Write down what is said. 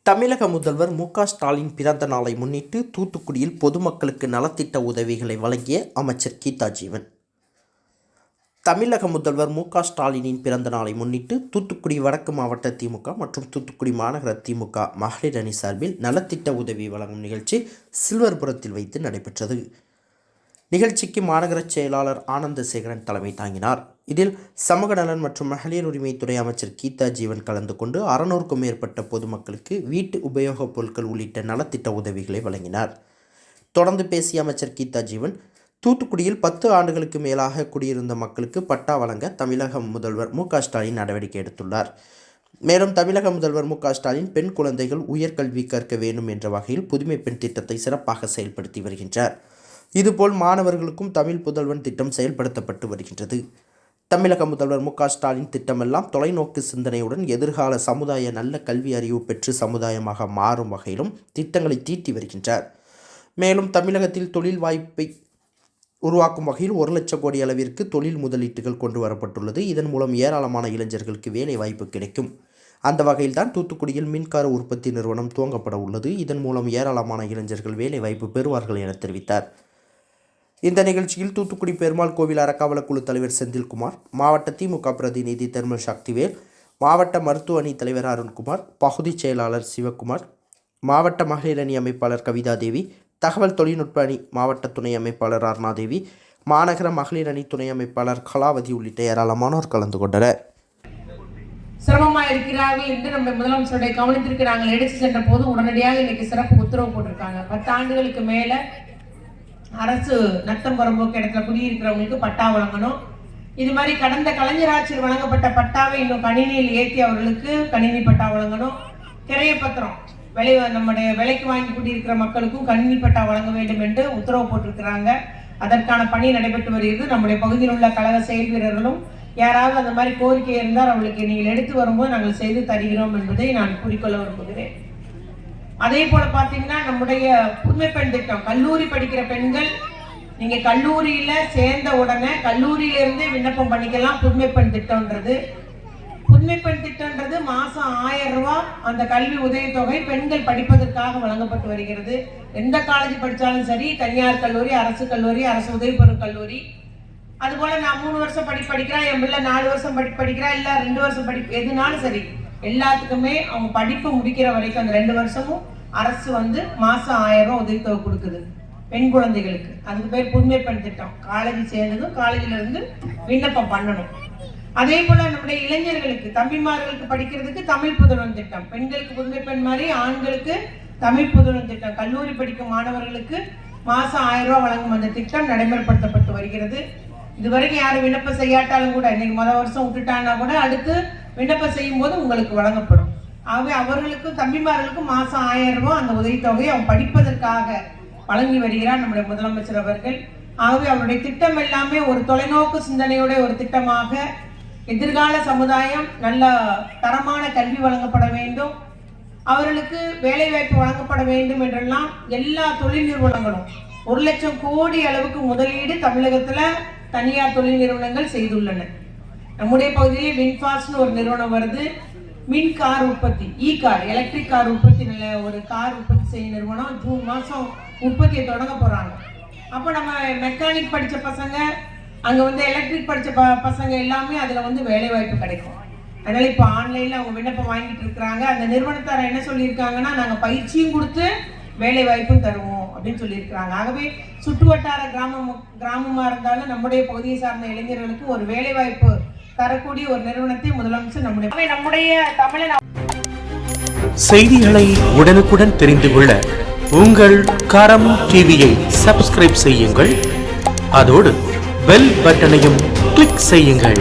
தமிழக முதல்வர் மு.க.ஸ்டாலின் பிறந்த நாளை முன்னிட்டு தூத்துக்குடியில் பொதுமக்களுக்கு நலத்திட்ட உதவிகளை வழங்கிய அமைச்சர் கீதா ஜீவன். தமிழக முதல்வர் மு.க.ஸ்டாலினின் பிறந்த நாளை முன்னிட்டு தூத்துக்குடி வடக்கு மாவட்ட திமுக மற்றும் தூத்துக்குடி மாநகர திமுக மகளிர் அணி சார்பில் நலத்திட்ட உதவி வழங்கும் நிகழ்ச்சி சில்வர்புரத்தில் வைத்து நடைபெற்றது. நிகழ்ச்சிக்கு மாநகர செயலாளர் ஆனந்தசேகரன் தலைமை தாங்கினார். இதில் சமூக நலன் மற்றும் மகளிர் உரிமைத்துறை அமைச்சர் கீதா ஜீவன் கலந்து கொண்டு 600க்கும் மேற்பட்ட பொதுமக்களுக்கு வீட்டு உபயோகப் பொருட்கள் உள்ளிட்ட நலத்திட்ட உதவிகளை வழங்கினார். தொடர்ந்து பேசிய அமைச்சர் கீதா ஜீவன், தூத்துக்குடியில் 10 ஆண்டுகளுக்கு மேலாக குடியிருந்த மக்களுக்கு பட்டா வழங்க தமிழக முதல்வர் மு.க.ஸ்டாலின் நடவடிக்கை எடுத்துள்ளார். மேலும் தமிழக முதல்வர் மு.க.ஸ்டாலின் பெண் குழந்தைகள் உயர்கல்வி கற்க வேண்டும் என்ற வகையில் புதுமை பெண் திட்டத்தை சிறப்பாக செயல்படுத்தி வருகின்றார். இதுபோல் மாணவர்களுக்கும் தமிழ் புதல்வன் திட்டம் செயல்படுத்தப்பட்டு வருகின்றது. தமிழக முதல்வர் மு.க.ஸ்டாலின் திட்டமெல்லாம் தொலைநோக்கு சிந்தனையுடன் எதிர்கால சமுதாய நல்ல கல்வி அறிவு பெற்று சமுதாயமாக மாறும் வகையிலும் திட்டங்களை தீட்டி வருகின்றார். மேலும் தமிழகத்தில் தொழில் வாய்ப்பை உருவாக்கும் வகையில் 1 லட்சம் கோடி அளவிற்கு தொழில் முதலீட்டுகள் கொண்டு வரப்பட்டுள்ளது. இதன் மூலம் ஏராளமான இளைஞர்களுக்கு வேலை வாய்ப்பு கிடைக்கும். அந்த வகையில்தான் தூத்துக்குடியில் மின்கார உற்பத்தி நிறுவனம் துவங்கப்பட உள்ளது. இதன் மூலம் ஏராளமான இளைஞர்கள் வேலை வாய்ப்பு பெறுவார்கள் என தெரிவித்தார். இந்த நிகழ்ச்சியில் தூத்துக்குடி பெருமாள் கோவில் அறக்காவல குழு தலைவர் செந்தில்குமார், மாவட்ட திமுக பிரதிநிதி தெர்மல் சக்திவேல், மாவட்ட மருத்துவ அணி தலைவர் அருண்குமார், பகுதி செயலாளர் சிவக்குமார், மாவட்ட மகளிர் அணி அமைப்பாளர் கவிதாதேவி, தகவல் தொழில்நுட்ப அணி மாவட்ட துணை அமைப்பாளர் அருணாதேவி, மாநகர மகளிர் அணி துணை அமைப்பாளர் கலாவதி உள்ளிட்ட ஏராளமானோர் கலந்து கொண்டனர். சிரமமாக இருக்கிறார்கள் என்று நம்ம முதலமைச்சருடைய கவனத்திற்கு நாங்கள் எடுத்து சென்ற போது உடனடியாக இன்னைக்கு சிறப்பு உத்தரவு போட்டிருக்காங்க. 10 ஆண்டுகளுக்கு மேல அரசு நத்தம் புறம்போக்கு இடத்துல குடியிருக்கிறவங்களுக்கு பட்டா வழங்கணும். இது மாதிரி கடந்த கலைஞர் ஆட்சியில் வழங்கப்பட்ட பட்டாவை இன்னும் கணினியில் ஏற்றி அவர்களுக்கு கணினி பட்டா வழங்கணும். கிரைய பத்திரம் நம்முடைய விலைக்கு வாங்கி குடியிருக்கிற மக்களுக்கும் கணினி பட்டா வழங்க வேண்டும் என்று உத்தரவு போட்டிருக்கிறாங்க. அதற்கான பணி நடைபெற்று வருகிறது. நம்முடைய பகுதியில் உள்ள கழக செயல் வீரர்களும் யாராவது அந்த மாதிரி கோரிக்கை இருந்தால் அவர்களுக்கு நீங்கள் எடுத்து வரும்போது நாங்கள் செய்து தருகிறோம் என்பதை நான் கூறிக்கொள்ள விரும்புகிறேன். அதே போல பார்த்தீங்கன்னா நம்முடைய புதுமை பெண் திட்டம், கல்லூரி படிக்கிற பெண்கள் நீங்க கல்லூரியில சேர்ந்த உடனே கல்லூரியிலிருந்தே விண்ணப்பம் பண்ணிக்கலாம். புதுமை பெண் திட்டம்ன்றது மாசம் 1000 ரூபாய் அந்த கல்வி உதவித்தொகை பெண்கள் படிப்பதற்காக வழங்கப்பட்டு வருகிறது. எந்த காலேஜ் படித்தாலும் சரி, தனியார் கல்லூரி, அரசு கல்லூரி, அரசு உதவி பெறும் கல்லூரி. அதுபோல நான் 3 வருஷம் படிக்கிறேன், என் பிள்ளை 4 வருஷம் படிக்கிறா, இல்ல 2 வருஷம் எதுனாலும் சரி, எல்லாத்துக்குமே அவங்க படிப்பு முடிக்கிற வரைக்கும் அந்த 2 வருஷமும் அரசு மாசம் 1000 ரூபாய் உதவித்தொகை கொடுக்குது பெண் குழந்தைகளுக்கு. அதுக்கு பேர் புதுமை பெண் திட்டம். காலேஜ் சேர்ந்ததும் காலேஜில் இருந்து விண்ணப்பம் பண்ணணும். அதே போல நம்முடைய இளைஞர்களுக்கு, தம்பிமார்களுக்கு படிக்கிறதுக்கு தமிழ் புதல்வன் திட்டம். பெண்களுக்கு புதுமை பெண் மாதிரி ஆண்களுக்கு தமிழ் புதல்வன் திட்டம். கல்லூரி படிக்கும் மாணவர்களுக்கு மாசம் 1000 ரூபாய் வழங்கும் அந்த திட்டம் நடைமுறைப்படுத்தப்பட்டு வருகிறது. இதுவரைக்கும் யாரும் விண்ணப்பம் செய்யாட்டாலும் கூட இன்னைக்கு முதல் வருஷம் விட்டுட்டாங்கன்னா கூட அடுத்து விண்ணப்பம் செய்யும் போது உங்களுக்கு வழங்கப்படும். ஆகவே அவர்களுக்கும் தம்பிமார்களுக்கும் மாசம் 1000 ரூபாய் அந்த உதவித்தொகையை அவங்க படிப்பதற்காக வழங்கி வருகிறார் நம்முடைய முதலமைச்சர் அவர்கள். ஆகவே அவருடைய திட்டம் எல்லாமே ஒரு தொலைநோக்கு சிந்தனையோட ஒரு திட்டமாக, எதிர்கால சமுதாயம் நல்ல தரமான கல்வி வழங்கப்பட வேண்டும், அவர்களுக்கு வேலை வாய்ப்பு வழங்கப்பட வேண்டும் என்றெல்லாம் எல்லா தொழில் நிறுவனங்களும் 1 லட்சம் கோடி அளவுக்கு முதலீடு தமிழகத்துல தனியார் தொழில் நிறுவனங்கள் செய்துள்ளன. நம்முடைய பகுதியிலே வின்ஃபாஸ்ட்னு ஒரு நிறுவனம் வருது. மின் கார் உற்பத்தி, கார், எலக்ட்ரிக் கார் உற்பத்தி, நல்ல ஒரு கார் உற்பத்தி செய்யும் நிறுவனம் ஜூன் மாதம் உற்பத்தியை தொடங்க போகிறாங்க. அப்போ நம்ம மெக்கானிக் படித்த பசங்க, அங்கே எலக்ட்ரிக் படித்த பசங்க எல்லாமே அதில் வேலை வாய்ப்பு கிடைக்கும். அதனால் இப்போ ஆன்லைனில் அவங்க விண்ணப்பம் வாங்கிட்டு இருக்கிறாங்க. அந்த நிறுவனத்தார் என்ன சொல்லியிருக்காங்கன்னா, நாங்கள் பயிற்சியும் கொடுத்து வேலை வாய்ப்பும் தருவோம் அப்படின்னு சொல்லியிருக்கிறாங்க. ஆகவே சுற்று வட்டார கிராமமாக இருந்தாலும் நம்முடைய பகுதியை சார்ந்த இளைஞர்களுக்கு ஒரு வேலை வாய்ப்பு தரக்கூடிய ஒரு நிறுவனத்தை முதலமைச்சர் நம்முடைய தமிழ் செய்திகளை உடனுக்குடன் தெரிந்து கொள்ள உங்கள் கரம் டிவியை சப்ஸ்கிரைப் செய்யுங்கள். அதோடு பெல் பட்டனையும் கிளிக் செய்யுங்கள்.